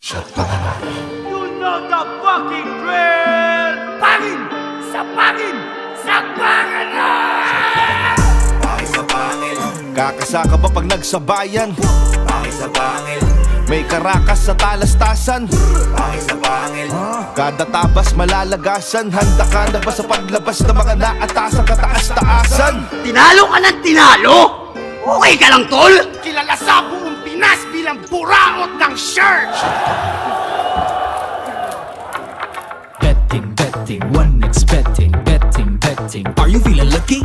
You know the fucking drill! Pangin! Sa pangin! Sa pangin na! Pangil sa pangil, Kakasaka ba pag nagsabayan? pangil sa pangil, May karakas sa talastasan. pangil sa pangil, Kada tabas malalagasan. Handa ka na ba sa paglabas ng mga naatasan kataas-taasan? Tinalo ka ng tinalo? Okay ka lang, tol? Kilala sa buong Pinas bilang buraot ng shirt! Betting, betting, one expecting, betting, betting. Are you feeling lucky?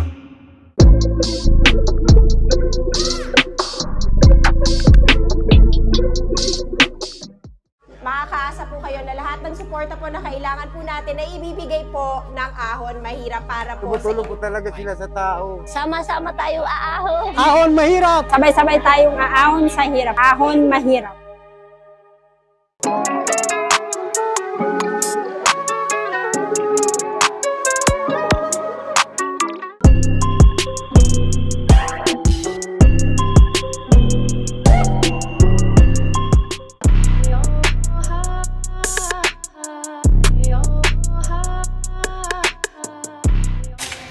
Makakaasa po kayo na lahat ng suporta po na kailangan po natin ay ibibigay po ng Ahon Mahirap para po Tumutulong po talaga sila sa tao. Sama-sama tayo aahon. Ahon mahirap! Sabay-sabay tayong aahon sa hirap. Ahon mahirap.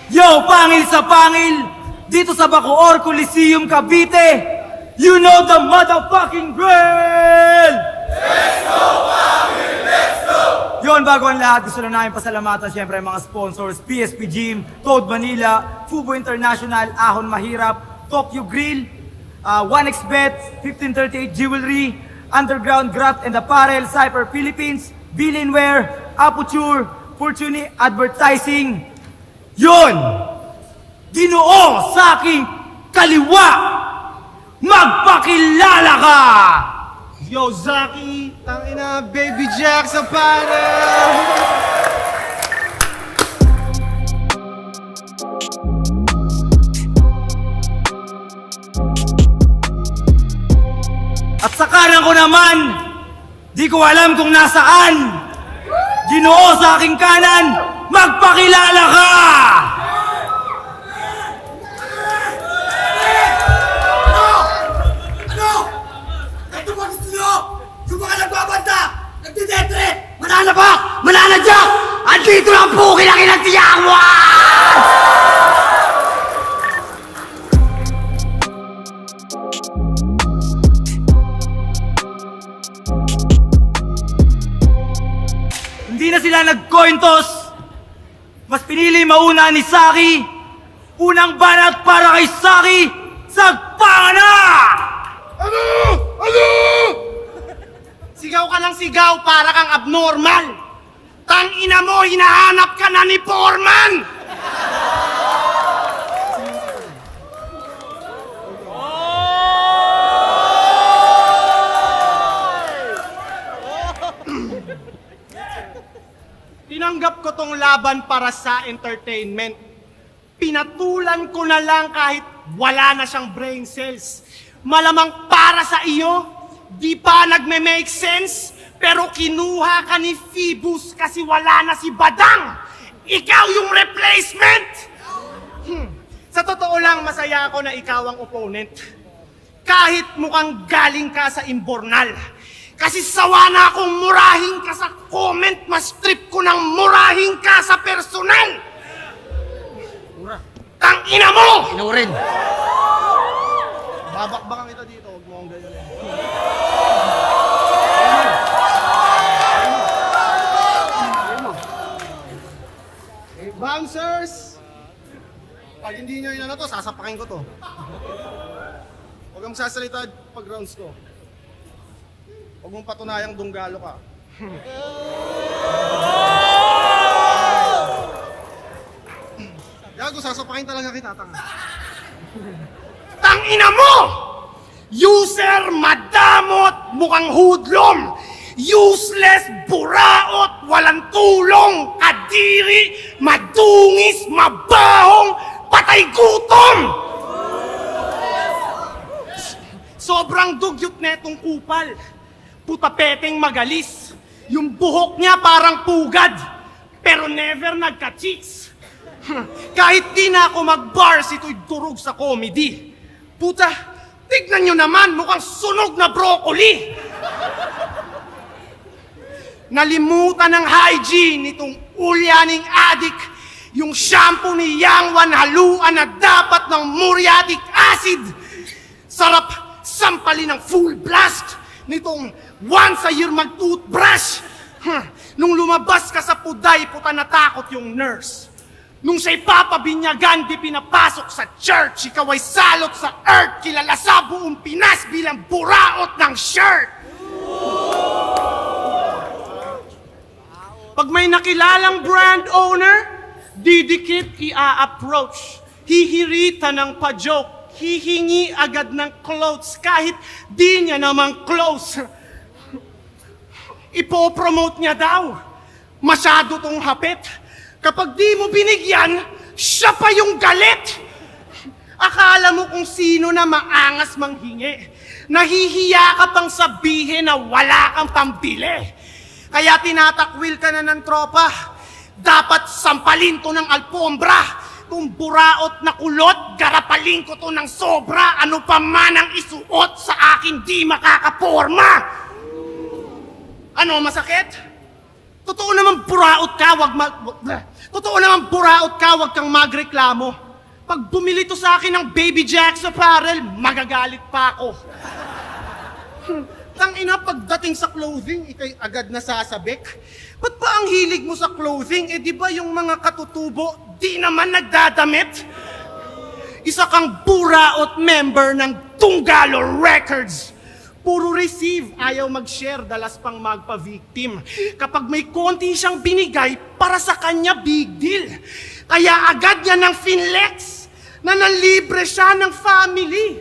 Yo, pangil sa pangil! Dito sa Bacoor Coliseum, Cavite! You know the motherfucking drill! Let's go, pangil! Let's go! Yon, bago ang lahat, gusto na namin pasalamatan siyempre ang mga sponsors, PSP Gym, Toad Manila, Fubo International, Ahon Mahirap, Tokyo Grill, 1xBet, 1538 Jewelry, Underground Graft and Apparel, Cypher Philippines, Billinware, Aputure, Fortuny Advertising. Yun! Ginoo sa aking kaliwa! Magpakilala ka! Yo, Zaki! Tangina, Baby Jack sa para! At sa kanan ko naman, di ko alam kung nasaan. Ginoo sa aking kanan, magpakilala ka! Ano? Ito ba gusto nyo? Yung mga nagbabanta, nagtidetre, mananabak, mananadyak, andito lang po kilakilang tiyawan! Hindi na sila nag-coin toss. Mas pinili mauna ni Saki. Unang banat para kay Saki. Sagpa na! Ano? Ano? Sigaw ka ng sigaw para kang abnormal. Tangina mo, hinahanap ka na ni Foreman! Tinanggap ko tong laban para sa entertainment. Pinatulan ko na lang kahit wala na siyang brain cells. Malamang para sa iyo, di pa nagme-make sense, pero kinuha ka ni Phoebus kasi wala na si Badang. Ikaw yung replacement! Sa totoo lang, masaya ako na ikaw ang opponent. Kahit mukhang galing ka sa imbornal. Kasi sawa na akong murahin ka sa comment, mas trip ko nang murahin ka sa personal! Tangina mo! Inurin. Babakbakan kita dito, huwag mo akong ganyan. Bouncers! Pag hindi nyo inano to, sasapakin ko to. Huwag kang sasalita pag rounds ko. Huwag mong patunayang dunggalo ka. Gago, sasapakin talaga kita, tanga. Tangina mo! User, madamot, mukhang hudlom! Useless, buraot, walang tulong, kadiri, madungis, mabahong, patay gutom! Sobrang dugyot netong kupal. Putapeteng magalis. Yung buhok niya parang pugad. Pero never nagka-cheeks. Kahit di na ako mag-bars, ito'y durog sa comedy. Puta, tignan nyo naman, mukhang sunog na broccoli. Nalimutan ng hygiene nitong ulyaning adik yung shampoo ni Yang Wan haluan na dapat ng muriatic acid. Sarap sampalin ng full blast nitong once a year mag-toothbrush. Nung lumabas ka sa puday, puta natakot yung nurse. Nung siya'y papabinyagan, di pinapasok sa church, ikaw ay salot sa earth, kilala sa buong Pinas bilang buraot ng shirt. Pag may nakilalang brand owner, didikit i-approach. Hihirita ng pa-joke, hihingi agad ng clothes kahit di niya naman close. Ipopromote niya daw. Masyado tong hapit. Kapag di mo binigyan, siya pa yung galit. Akala mo kung sino na maangas manghingi. Nahihiya ka pang sabihin na wala kang pambili. Kaya tinatakwil ka na ng tropa. Dapat sampalin to ng alpombra. Kung buraot na kulot, garapalin ko to ng sobra. Ano pa man ang isuot sa akin di makakaporma. Ano, masakit? Totoo naman buraot ka, wag kang magreklamo. Pag bumili to sa akin ng Baby Jack's apparel, magagalit pa ako. Tangina, pagdating sa clothing, ikay agad nasasabik. Ba't ba ang hilig mo sa clothing? Eh di ba yung mga katutubo, di naman nagdadamit? Isa kang buraot member ng Tunggalo Records. Puro receive, ayaw mag-share, dalas pang magpa-victim. Kapag may konti siyang binigay, para sa kanya big deal. Kaya agad niya ng finlex na nalibre siya ng family.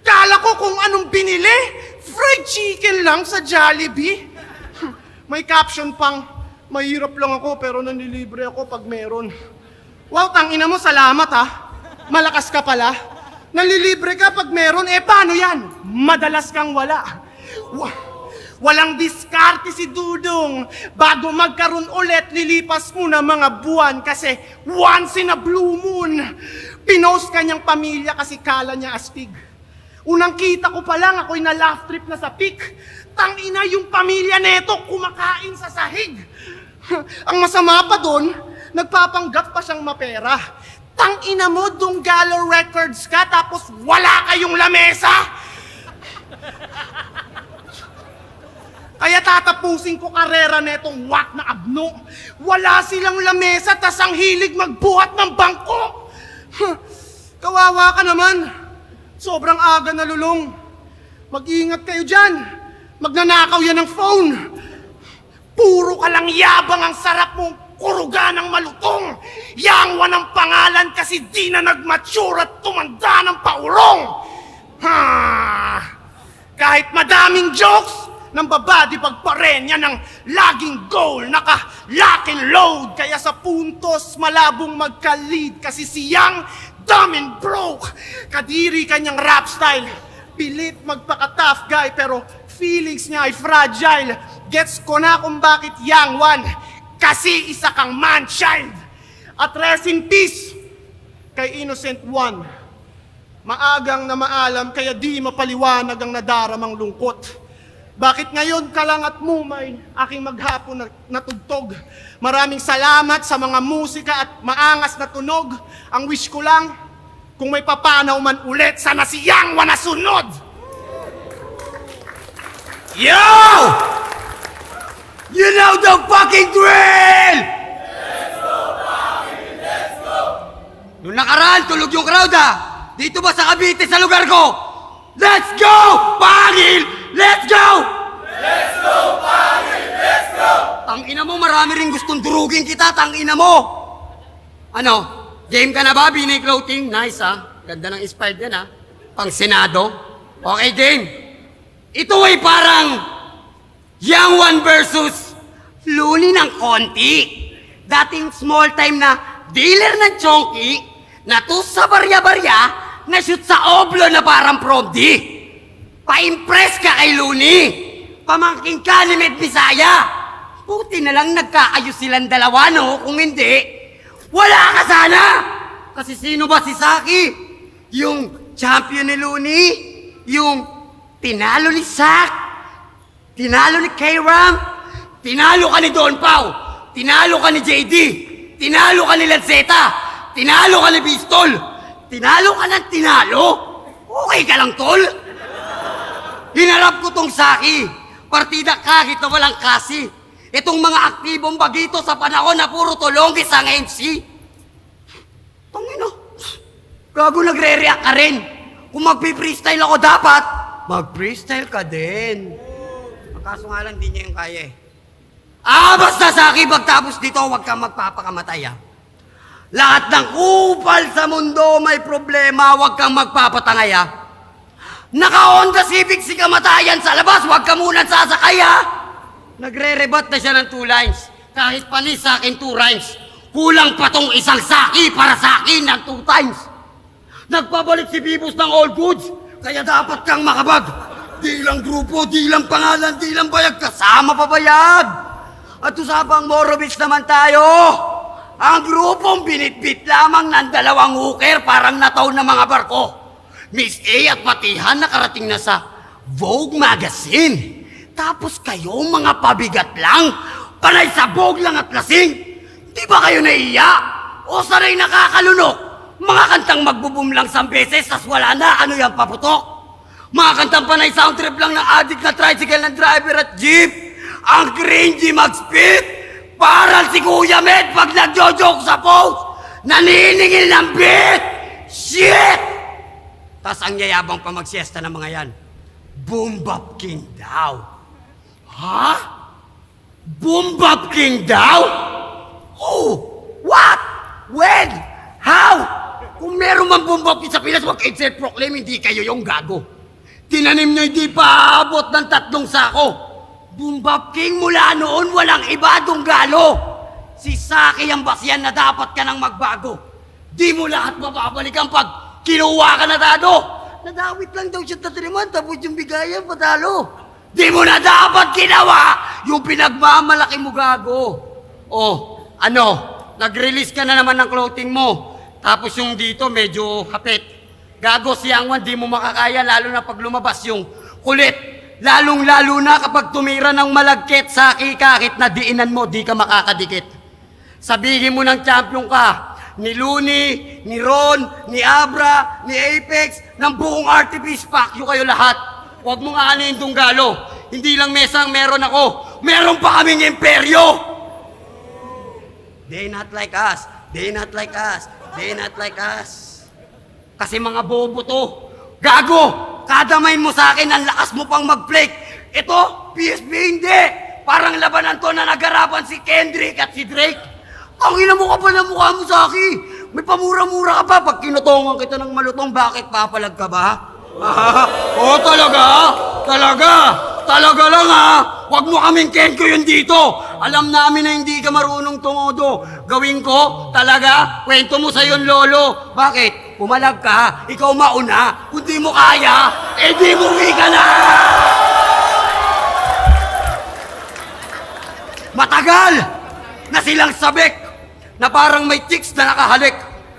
Kala ko kung anong binili, fried chicken lang sa Jollibee. May caption pang, mahirap lang ako pero nanilibre ako pag meron. Wow, tangina mo, salamat ha. Malakas ka pala. Nalilibre ka pag meron, eh paano yan? Madalas kang wala. Walang diskarte si Dudong. Bago magkaroon ulit, lilipas mo na mga buwan kasi once in a blue moon, pinost kanyang pamilya kasi kala niya astig. Unang kita ko pa lang, ako'y na-laugh trip na sa peak. Tangina yung pamilya neto, kumakain sa sahig. Ang masama pa doon, nagpapanggap pa siyang mapera. Tangina mo, Tunggalo Records ka, tapos wala kayong lamesa? Kaya tatapusin ko karera netong wak na abno. Wala silang lamesa, tas ang hilig magbuhat ng bangko. Kawawa ka naman. Sobrang aga nalulong. Mag-iingat kayo dyan. Magnanakaw yan ng phone. Puro ka lang yabang, ang sarap mong kuruga ng malutong. Yang Wan ang pangalan kasi di na nag-mature at tumanda ng paurong. Kahit madaming jokes, ng babadi pagparenya ng laging goal, naka-lock and load. Kaya sa puntos, malabong magka-lead kasi siyang dumb and broke. Kadiri kanyang rap style. Pilit magpaka-tough guy pero feelings niya ay fragile. Gets ko na kung bakit Yang Wan, kasi isa kang man-child. At rest in peace kay Innocent One. Maagang na maalam kaya di mapaliwanag ang nadaramang lungkot. Bakit ngayon ka lang at mumay aking maghapon na tugtog? Maraming salamat sa mga musika at maangas na tunog. Ang wish ko lang, kung may papanaw man ulit, sana si Yang Wan na sunod! Yo! You know the fucking drill! Nung nakaraan, tulog yung crowd ah! Dito ba sa Cavite sa lugar ko? Let's go! Pangil! Let's go! Let's go, Pangil! Let's go! Tangina mo, marami rin gustong durugin kita, tangina mo! Ano? Game ka na ba, Binay Clothing? Nice ah. Ganda ng inspired yan ah. Pang Senado. Okay, game. Ito ay parang Yang Wan versus Luni ng konti. Dating small time na dealer ng chonky, na to sa barya-barya, na shoot sa oblo na parang promdi. Pa-impress ka kay Luni. Pamangking ka ni Med Bisaya. Buti na lang nagkaayos silang dalawa, no? Kung hindi, wala ka sana. Kasi sino ba si Saki? Yung champion ni Luni? Yung tinalo ni Sak? Tinalo ni K-Ram? Tinalo ka ni Don Pao. Tinalo ka ni JD. Tinalo ka ni Lanceta. Tinalo ka ni Pistol. Tinalo ka ng tinalo? Okay ka lang, tol? Hinarap ko tong Saki. Partida kahit na walang kasi. Itong mga aktibong bagito sa panahon na puro tulongis ang MC. Tangino. Gago, nagre-react ka rin. Kung magpi-freestyle ako dapat, mag-freestyle ka din. Kaso nga lang, di niya yung kaya eh. Basta Saki, pagtapos dito, huwag kang magpapakamatay ah. Lahat ng kupal sa mundo may problema, huwag kang magpapatangay ah. Naka-Honda Civic si kamatayan sa labas, huwag ka muna sasakay ah. Nagre-rebat na siya ng 2 lines. Kahit panis sa akin 2 rhymes. Kulang pa tong isang Saki para sa akin ng 2 times. Nagpabalik si Bibos ng all goods, kaya dapat kang makabag. Di lang grupo, di lang pangalan, di lang bayag, kasama pa bayag. At usapang Morobits naman tayo. Ang grupong binitbit lamang ng 2 hooker parang nataw na mga barko. Miss A at Patihan nakarating na sa Vogue Magazine. Tapos kayo mga pabigat lang, panay sa Vogue lang at lasing. Di ba kayo naiya? O sanay nakakalunok? Mga kantang magbo-boom lang 1 beses, tas wala na, ano yan paputok? Mga kantang panay sound trip lang ng addict na tricycle ng driver at jeep. Ang cringy mag-spit. Parang si Kuya Med pag nagjo-joke sa post. Naniningil ng beat. Shit! Tas ang yayabang pa magsiesta ng mga yan. Boom Bap King daw. Ha? Boom Bap King daw? Oh! What? When? How? Kung meron man Boom Bap King sa Pinas, wag self-proclaim, hindi kayo yung gago. Tinanim nyo hindi pa abot ng 3 sako. Boom Bap King mula noon walang iba Dunggalo. Si Saki ang basyan na dapat ka nang magbago. Di mo lahat mababalikan pag kinuha ka na dado. Nadawit lang daw siya tatiriman tapos yung bigayan patalo. Di mo na dapat ginawa yung pinagmamalaki mo gago. Oh, ano? Nag-release ka na naman ng clothing mo. Tapos yung dito medyo hapit. Gago si Angwan, di mo makakaya lalo na pag lumabas yung kulit. Lalong-lalo na kapag tumira ng malagkit, Saki, kahit na diinan mo, di ka makakadikit. Sabihin mo ng champion ka, ni Looney, ni Ron, ni Abra, ni Apex, ng buong RTP, fuck you kayo lahat. Huwag mo nga anin Dunggalo. Hindi lang mesang meron ako, meron pa kaming imperyo! They not like us, they not like us, they not like us. Kasi mga bobo to. Gago! Kadamain mo sa akin, ang lakas mo pang mag-flake. Ito, PSP hindi. Parang labanan to na nagarapan si Kendrick at si Drake. Ang ina mo ka pa na mukha mo sa akin. May pamura-mura ka pa. Pag kinutongan kita ng malutong, bakit papalag ka ba? Oo, talaga? Talaga? Talaga lang ha? Huwag mo kaming kenko yun dito. Alam namin na hindi ka marunong tumodo. Gawin ko, talaga, kwento mo sa yung lolo. Bakit? Pumalag ka, ikaw mauna. Kung di mo kaya, di muwi ka na! Matagal na silang sabik na parang may chicks na nakahalik.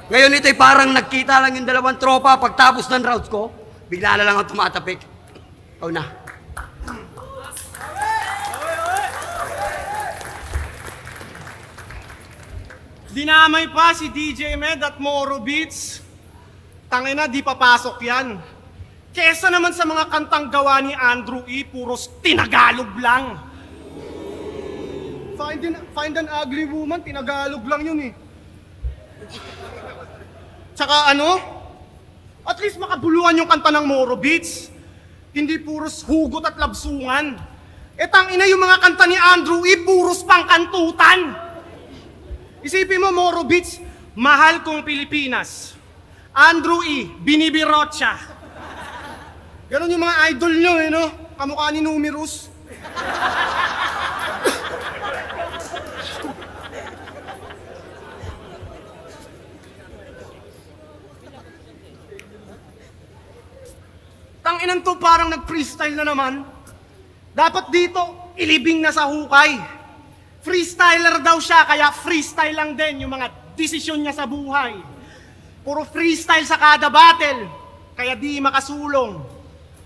Ngayon ito'y parang nagkita lang yung 2 tropa. Pagtapos ng rounds ko, bigla na lang ang tumatapik. Ikaw na. Dinamay pa si DJ Med at Moro Beats. Tangina, di papasok yan. Kesa naman sa mga kantang gawa ni Andrew E, puros tinagalog lang. Find an ugly woman, tinagalog lang yun eh. Tsaka ano? At least makabuluhan yung kanta ng Moro Beats. Hindi puros hugot at labsungan. Tangina yung mga kanta ni Andrew E, puros pangkantutan. Isipin mo, Moro Beats, mahal kong Pilipinas. Andrew E, binibirot siya. Ganon yung mga idol nyo, eh, no? Kamukha ni Numerous. Tanginan to, parang nag-freestyle na naman. Dapat dito, ilibing na sa hukay. Freestyler daw siya, kaya freestyle lang din yung mga desisyon niya sa buhay. Puro freestyle sa kada battle, kaya di makasulong.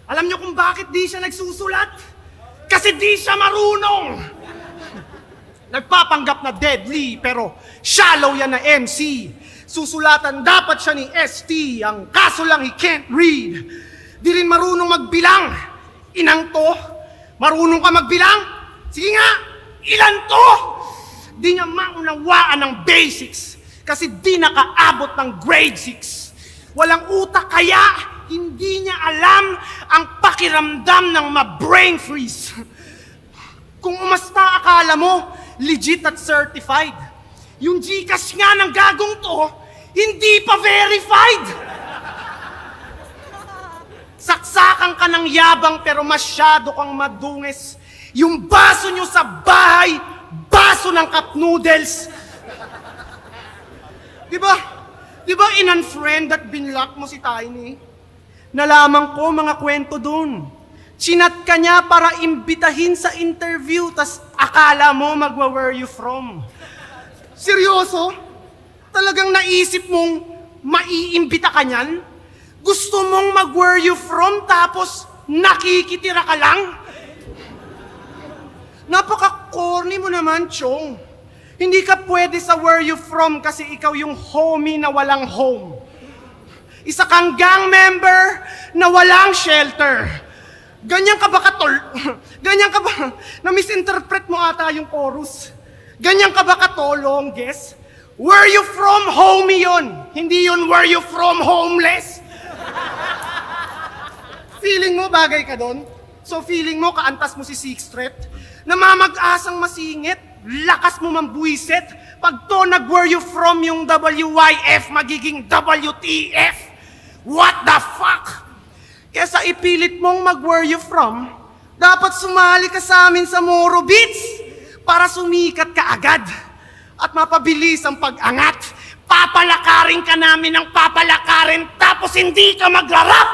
Alam niyo kung bakit di siya nagsusulat? Kasi di siya marunong! Nagpapanggap na deadly, pero shallow yan na MC. Susulatan dapat siya ni ST, ang kaso lang he can't read. Di rin marunong magbilang. Inang to, marunong ka magbilang? Sige nga, ilan to? Di niya maunawaan ng basics kasi di nakaabot ng grade 6. Walang utak kaya hindi niya alam ang pakiramdam ng ma-brain freeze. Kung umasta akala mo, legit at certified. Yung Gcash nga ng gagong to, hindi pa verified. Saksakan ka ng yabang pero masyado kang madungis. Yung baso nyo sa bahay, baso ng cup noodles. Diba in-unfriend at binlock mo si Tiny? Nalaman ko mga kwento dun. Chinat ka niya para imbitahin sa interview, tas akala mo where you from. Seryoso? Talagang naisip mong maiimbita ka niyan? Gusto mong where you from tapos nakikitira ka lang? Napaka-corny mo naman, Chong. Hindi ka pwede sa where you from kasi ikaw yung homie na walang home. Isa kang gang member na walang shelter. Ganyan ka ba katol? Ganyan ka ba? Na-misinterpret mo ata yung chorus. Ganyan ka ba katolong, guess? Where you from, homie yun. Hindi yun where you from, homeless. Feeling mo bagay ka doon? So feeling mo kaantas mo si Sixth Threat? Namamag-asang masingit? Lakas mo mambuisit? Pag to where you from yung WYF, magiging WTF? What the fuck? Kesa ipilit mong where you from, dapat sumali ka sa amin sa Moro Beats para sumikat ka agad at mapabilis ang pag-angat. Papalakarin ka namin ng papalakarin tapos hindi ka maglarap!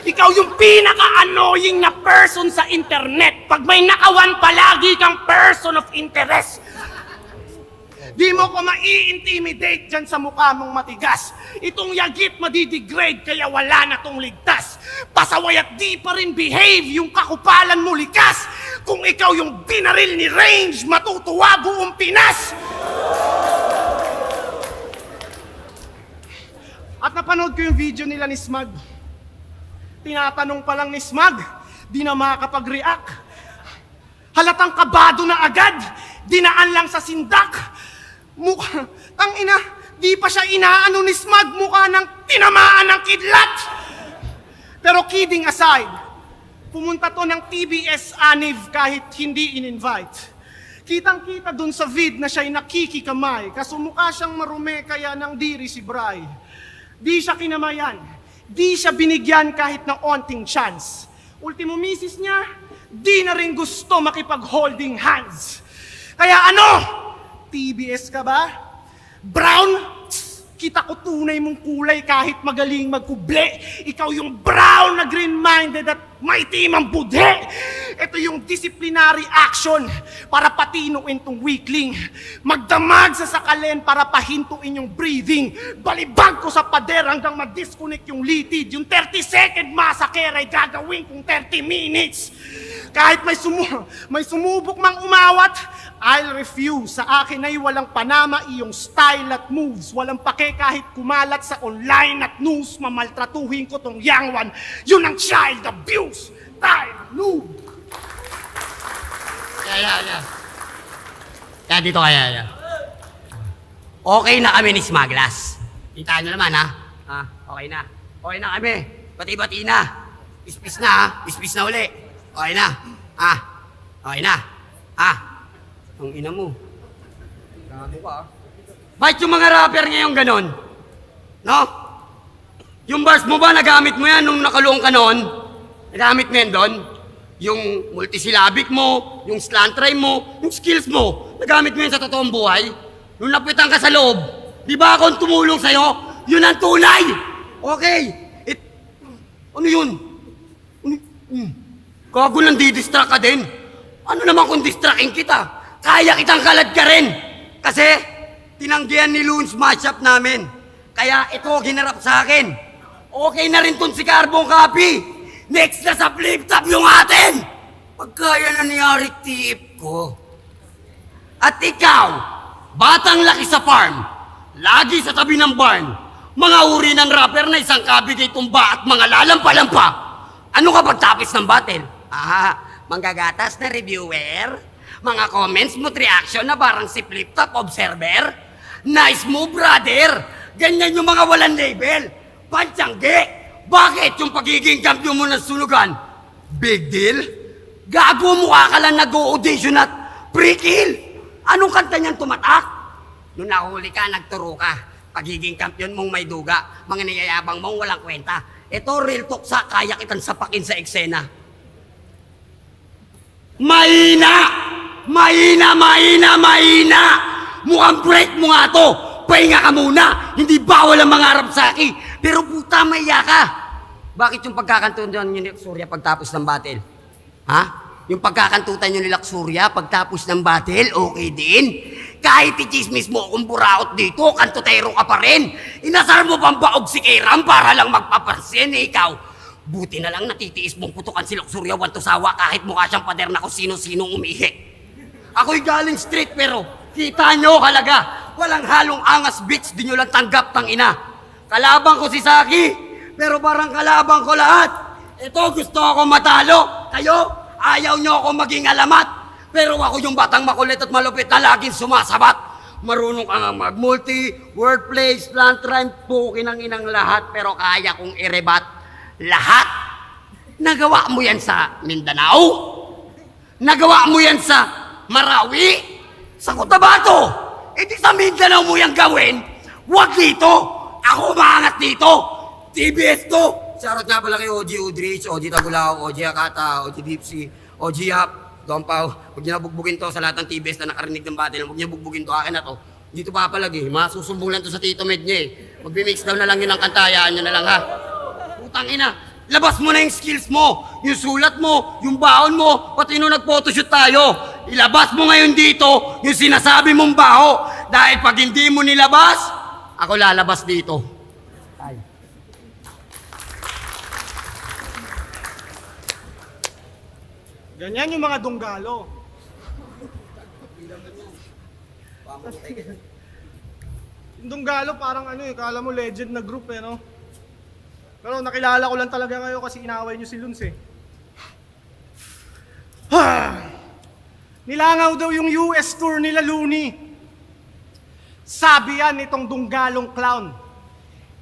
Ikaw yung pinaka-annoying na person sa internet pag may nakawan palagi kang person of interest. Di mo ko mai-intimidate dyan sa mukha mong matigas. Itong yagit madidegrade kaya wala na tong ligtas. Pasaway at di pa rin behave yung kakupalan mo likas. Kung ikaw yung binaril ni Range, matutuwa buong Pinas. At napanood ko yung video nila ni Smug. Tinatanong pa lang ni Smug, di na makakapag-react. Halatang kabado na agad, dinaan lang sa sindak. Mukha, tangina, di pa siya inaano ni Smug, mukha ng tinamaan ng kidlat. Pero kidding aside, pumunta to ng TBS Aniv kahit hindi in-invite. Kitang-kita dun sa vid na siya'y nakikikamay, kaso mukha siyang marume kaya nang diri si Bray. Di siya kinamayan. Di siya binigyan kahit ng onting chance. Ultimo misis niya, di na rin gusto makipag-holding hands. Kaya ano? TBS ka ba? Brown? Kita ko tunay mong kulay kahit magaling magkuble. Ikaw yung brown na green-minded at may timang budhe. Ito yung disciplinary action para patinuin tong weakling. Magdamag sa sakalin para pahintuin yung breathing. Balibag ko sa pader hanggang ma-disconnect yung litid. Yung 30-second massacre ay gagawin kong 30 minutes. Kahit may sumubok mang umawat, I'll refuse. Sa akin ay walang panama iyong style at moves. Walang pake kahit kumalat sa online at news. Mamaltratuhin ko tong young one. Yun ang child abuse. Time, noob. Kaya dito kaya. Okay na kami ni Smaglas. Kita nyo naman ha? Okay na. Okay na kami. Bati-bati na. Ispis na ha? Ispis na uli. Okay na. Okay na. Ang ina mo. Gago ka. Bakit yung mga rapper ngayon ganon? No? Yung bars mo ba, nagamit mo yan nung nakalong ka noon? Nagamit mo yan doon? Yung multisyllabic mo, yung slant rhyme mo, yung skills mo, nagamit mo yan sa totoong buhay? Nung napitan ka sa loob, di ba akong tumulong sa'yo? Yun ang tunay! Okay! Ano yun? Gago nang didistract ka din. Ano naman kung distracting kita? Kaya kitang kalad ka rin. Kasi, tinanggihan ni Loons matchup namin. Kaya ito, ginarap sa akin. Okay na rin tun si Carbon Copy. Next na sa flip top yung atin. Pagkaya nangyari tiip ko. At ikaw, batang laki sa farm, lagi sa tabi ng barn, mga uri ng rapper na isang kabigay tumba at mga lalampa-lampa. Ano ka pagtapos ng battle? Manggagatas na reviewer? Mga comments mo't reaction na parang si Flip Top Observer? Nice move, brother! Ganyan yung mga walang label. Pantsangge! Bakit yung pagiging kampiyon mo ng sunugan? Big deal? Gago mukha ka lang nag-audition at pre-kill! Anong kanta niyan tumatak? Nung nahuli ka, nagturo ka. Pagiging kampiyon mong may duga, mga niyayabang mong walang kwenta. Ito, real talk sa kaya kitang sapakin sa eksena. Mahina! Mahina, mahina, mahina! Mukhang break mo nga to! Pahinga ka muna! Hindi bawal ang mangarap sa akin! Pero puta, maiya ka! Bakit yung pagkakantutan nyo ni Luxuria pagtapos ng battle? Ha? Yung pagkakantutan nyo ni Luxuria pagtapos ng battle, okay din? Kahit i-chismis mo kung buraot dito, kantutero ka pa rin. Inasar mo pang baog si Kairam para lang magpaparsen, ikaw. Buti na lang natitiis mong putukan si Luxuria wantosawa kahit mukha siyang pader na kung sino-sinong umihi. Ako'y galing street pero kita nyo halaga. Walang halong angas bitch, di nyo lang tanggap tang ina. Kalabang ko si Saki, pero parang kalabang ko lahat. Ito gusto ako matalo. Kayo, ayaw nyo ako maging alamat. Pero ako yung batang makulit at malupit na laging sumasabat. Marunong ka nga mag-multi, wordplay, slant rhyme, pukin ang inang lahat. Pero kaya kong irebat lahat. Nagawa mo yan sa Mindanao? Nagawa mo yan sa Marawi? Sa Cotabato? E di sa Mindanao mo yan gawin? Huwag dito! Ako maangat dito! TBS to! Shoutout nga pala kay OG Udrich, OG Tagulao, OG Akata, OG Dipsy, OG Hap, Don Pao. Huwag niyo na bugbugin to sa lahat ng TBS na nakarinig ng battle. Huwag niyo bugbugin to, akin na to. Dito papalagi, masusumbong lang to sa Tito Med niya eh. Magbi-mix down na lang yun ang kantayaan niyo na lang ha. Putang ina, labas mo na yung skills mo, yung sulat mo, yung baon mo, pati nung nag-photoshoot tayo. Ilabas mo ngayon dito yung sinasabi mong baho. Dahil pag hindi mo nilabas, ako lalabas dito. Ay. Ganyan yung mga dunggalo. Yung dunggalo parang ano eh, kala mo legend na group eh, no? Pero nakilala ko lang talaga kayo kasi inaway nyo si Luns eh. Nilangaw daw yung US tour nila, Looney. Sabi yan itong dunggalong clown.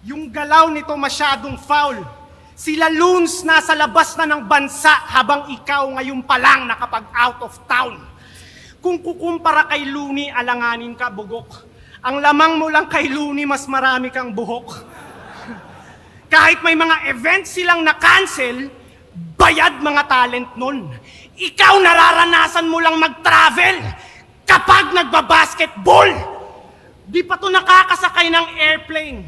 Yung galaw nito masyadong foul. Sila Loons nasa labas na ng bansa habang ikaw ngayon pa lang nakapag-out of town. Kung kukumpara kay Looney, alanganin ka, bugok. Ang lamang mo lang kay Looney, mas marami kang buhok. Kahit may mga events silang na-cancel, bayad mga talent nun. Ikaw nararanasan mo lang mag-travel kapag nagbabasketball. Di pa to nakakasakay ng airplane.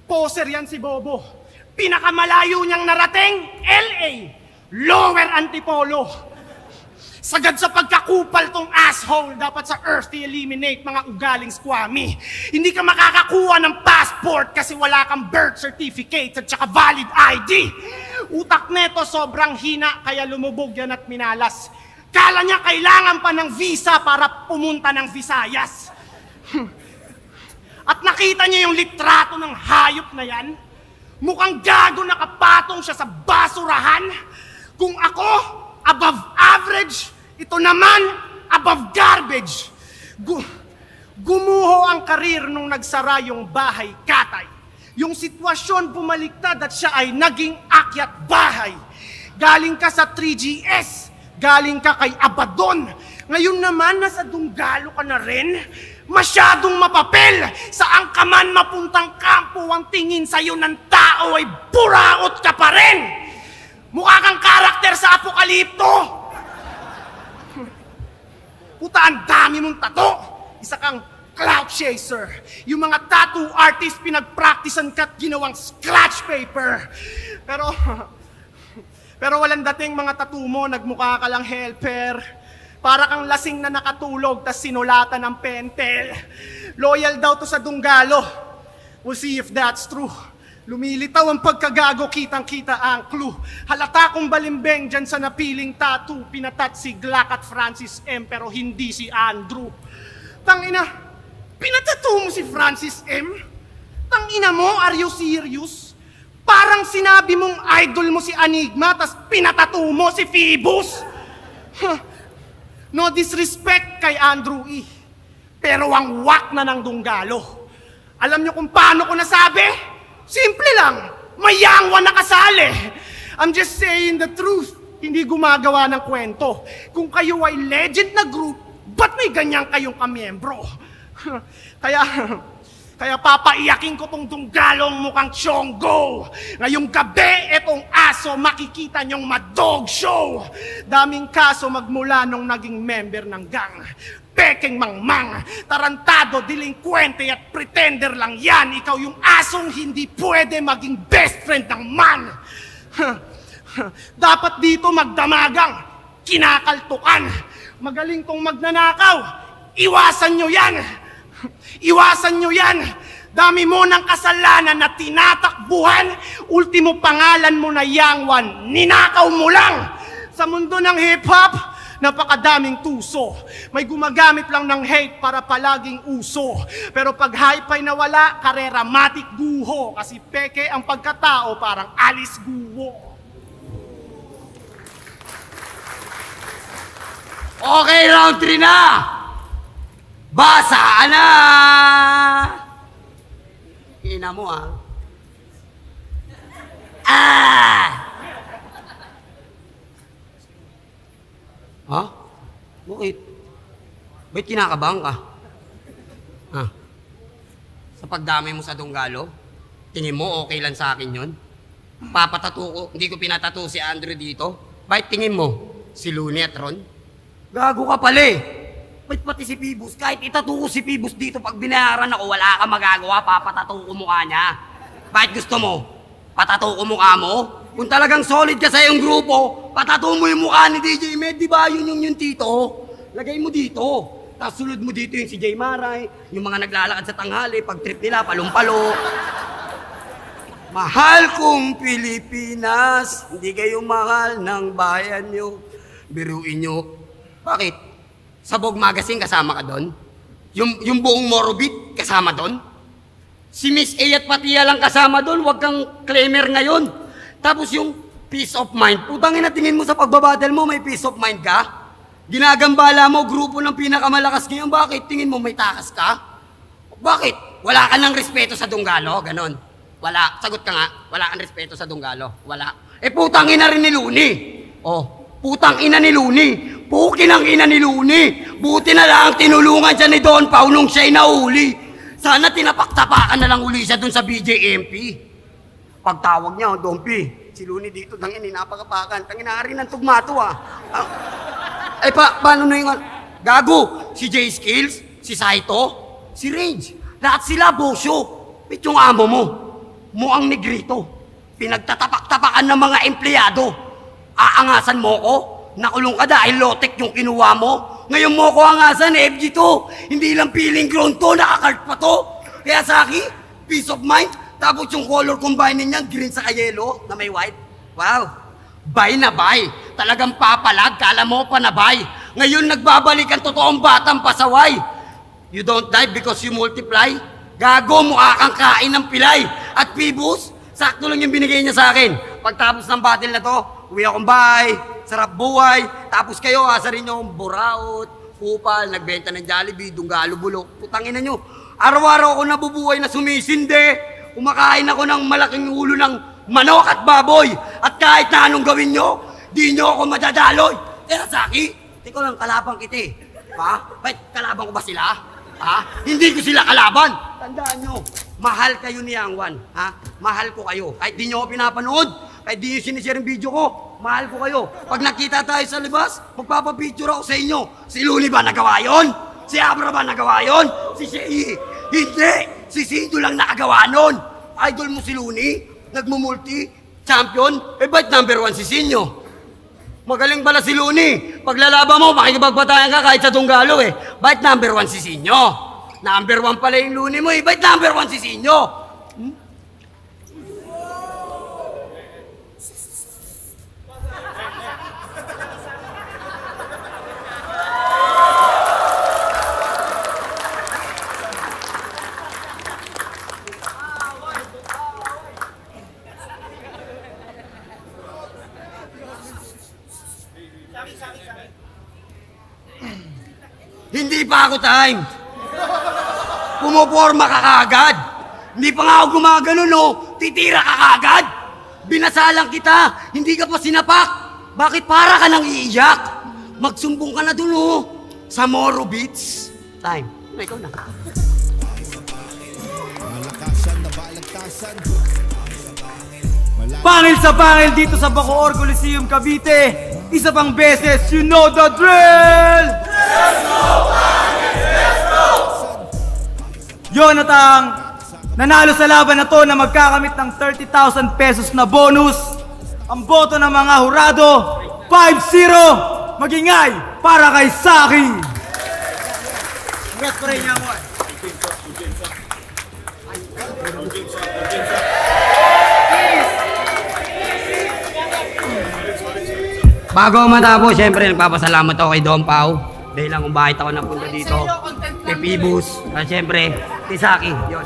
Poser yan si Bobo. Pinakamalayo niyang narating, LA. Lower Antipolo. Sagad sa pagkakupal tong asshole, dapat sa earth i-eliminate mga ugaling squammy. Hindi ka makakakuha ng passport kasi wala kang birth certificate at saka valid ID. Utak neto sobrang hina kaya lumubog yan at minalas. Kala niya kailangan pa ng visa para pumunta ng Visayas. At nakita niya yung litrato ng hayop na yan? Mukhang gago nakapatong siya sa basurahan. Kung ako, above average, ito naman, above garbage. Gumuho ang karir nung nagsara yung bahay katay. Yung sitwasyon bumaliktad at siya ay naging akyat bahay. Galing ka sa 3GS, galing ka kay Abaddon. Ngayon naman, nasa Dunggalo ka na rin. Masyadong mapapel. Saan ka man mapuntang kampo, ang tingin sa'yo ng tao ay buraot ka pa rin. Mukha kang karakter sa Apokalipto. Puta, ang dami mong tato. Isa kang clout chaser. Yung mga tattoo artist pinagpracticean ka't ginawang scratch paper. Pero walang dating mga tattoo mo, nagmukha ka lang helper. Para kang lasing na nakatulog tas sinulatan ng pentel. Loyal daw to sa Dunggalo. We'll see if that's true. Lumilitaw ang pagkagago, kitang-kita ang clue. Halata kong balimbing dyan sa napiling tattoo. Pinatat si Glock at Francis M. pero hindi si Andrew. Tangina, pinatattoo mo si Francis M? Tangina mo, are you serious? Parang sinabi mong idol mo si Enigma, tas pinatattoo mo si Phoebus? Huh. No disrespect kay Andrew E. Pero ang wak na ng Dunggalo. Alam niyo kung paano ko nasabi? Simple lang, may yangwa na kasali. I'm just saying the truth, hindi gumagawa ng kwento. Kung kayo ay legend na group, ba't may ganyan kayong kamiyembro? Kaya papaiyakin ko tong Dunggalong mukhang Chonggo. Ngayong gabi, etong aso makikita nyong ma-dog show. Daming kaso magmula nung naging member ng gang. Peking mangmang, tarantado, delinkwente at pretender lang yan. Ikaw yung asong hindi pwede maging best friend ng man. Dapat dito magdamagang, kinakaltukan. Magaling tong magnanakaw, iwasan nyo yan. Iwasan nyo yan. Dami mo ng kasalanan na tinatakbuhan. Ultimo pangalan mo na Yangwan, ninakaw mo lang. Sa mundo ng hip-hop, napakadaming tuso. May gumagamit lang ng hate para palaging uso. Pero pag hi-fi nawala, karera matik guho. Kasi peke ang pagkatao, parang Alice Guho. Okay, round 3 na! Basa na! Ina mo, ah. Ha? Bakit? Ba't kinakabahan ka? Ha? Sa pagdami mo sa Dunggalo? Tingin mo okay lang sa akin yun? Papatato ko, hindi ko pinatato si Andrew dito? Bakit tingin mo? Si Looney at Ron? Gago ka pala eh! Ba't pati si Phoebus? Kahit itatato ko si Phoebus dito, pag binayaran ako, wala ka magagawa, papatato ko mukha niya. Bakit gusto mo? Patato ko mukha mo? Kung talagang solid ka sa iyong grupo, patato mo yung mukha ni DJ Med, di ba? Yun yung tito. Lagay mo dito. Tapos sulod mo dito yung si Jay Maray, yung mga naglalakad sa tanghali, pag trip nila, palumpalo. Mahal kong Pilipinas, hindi kayo mahal ng bayan nyo. Biruin nyo. Bakit? Sabog Magazine kasama ka doon? Yung buong Morobit kasama doon? Si Miss A at Patia lang kasama doon, wag kang claimer ngayon. Tapos yung peace of mind, putangin na tingin mo sa pagbabattle mo, may peace of mind ka? Ginagambala mo, grupo ng pinakamalakas ngayon, bakit? Tingin mo may takas ka? Bakit? Wala ka ng respeto sa Dunggalo? Ganon. Wala. Sagot ka nga, wala kang respeto sa Dunggalo. Wala. Eh putangin na rin ni Looney. Oh, putang ina ni Looney. Pukin ang ina ni Looney. Buti na lang tinulungan siya ni Don Pao nung siya'y nahuli. Sana tinapak-tapakan na lang uli siya dun sa BJMP. Pagtawag niya, Don P, si Looney dito, tangin, napakapakan. Tangin na rin ng tugmato, ah. Eh, paano na yung... Gago, si J Skills, si Saito, si Range. Lahat sila, bosyo. Wait yung amo mo. Muang negrito. Pinagtatapak-tapakan ng mga empleyado. Aangasan mo ko? Nakulong ka dahil lotek yung kinuha mo. Ngayon mo ko angasan, FG2. Hindi lang feeling ground to, nakakart pa to. Kaya sa akin, peace of mind. Tapos yung color combine niyan, green sa yellow na may white. Wow. Bay na bay. Talagang papalag, kala mo pa na bay. Ngayon nagbabalik ang totoong batang pasaway. You don't die because you multiply. Gago, mukha kang kain ng pilay. At Phoebus, sakto lang yung binigay niya sa akin. Pagtapos ng battle na to, uwi akong bahay, sarap buhay. Tapos kayo, asa rin yung buraot, kupal, nagbenta ng Jollibee, Dunggalo, bulok. Putangin na nyo. Araw-araw ako nabubuhay na sumisinde. Kumakain ako ng malaking ulo ng manok at baboy. At kahit na anong gawin nyo, di nyo ako madadaloy. Kaya Saki, di ko lang kalabang kita eh. Ha? Ba't kalabang ko ba sila? Ha? Hindi ko sila kalaban. Tandaan nyo, mahal kayo ni Yangwan. Ha? Mahal ko kayo. Kahit di nyo ako pinapanood, kahit di nyo sinishare yung video ko, mahal ko kayo. Pag nakita tayo sa libas, magpapapicture ako sa inyo. Si Looney ba nagawa yun? Si Abra ba nagawa yun? Si Shei? Hindi! Si Sido lang nakagawa nun. Idol mo si Looney? Nagmumulti? Champion? Eh, ba't number 1 si Sinyo? Magaling pala si Looney. Paglalaban mo, makikipagbatayan ka kahit sa Dunggalo eh. Ba't number 1 si Sinyo? Number 1 pala yung Looney mo eh. Ba't number 1 si Sinyo? Hindi pa ako time. Pumoporma ka kagad. Hindi pa nga ako gumagano, no? Titira ka kagad. Binasalang kita, hindi ka pa sinapak. Bakit para ka nang iiyak? Magsumbong ka na dun, oh. Sa Moro Beach. Time. Ikaw na. Pangil sa pangil dito sa Bacoor Coliseum, Cavite. Isa pang beses, you know the drill! Jonathan, nanalo sa laban na to na magkakamit ng 30,000 pesos na bonus. Ang boto ng mga hurado, 5-0. Magingay para kay Saki. Congrats pa rin niya mo. Bago matapos, syempre nagpapasalamat ako kay Don Pao. Dahil lang kung bakit ako napunta dito. Kay Pibus. At syempre, kay Saki. Yun.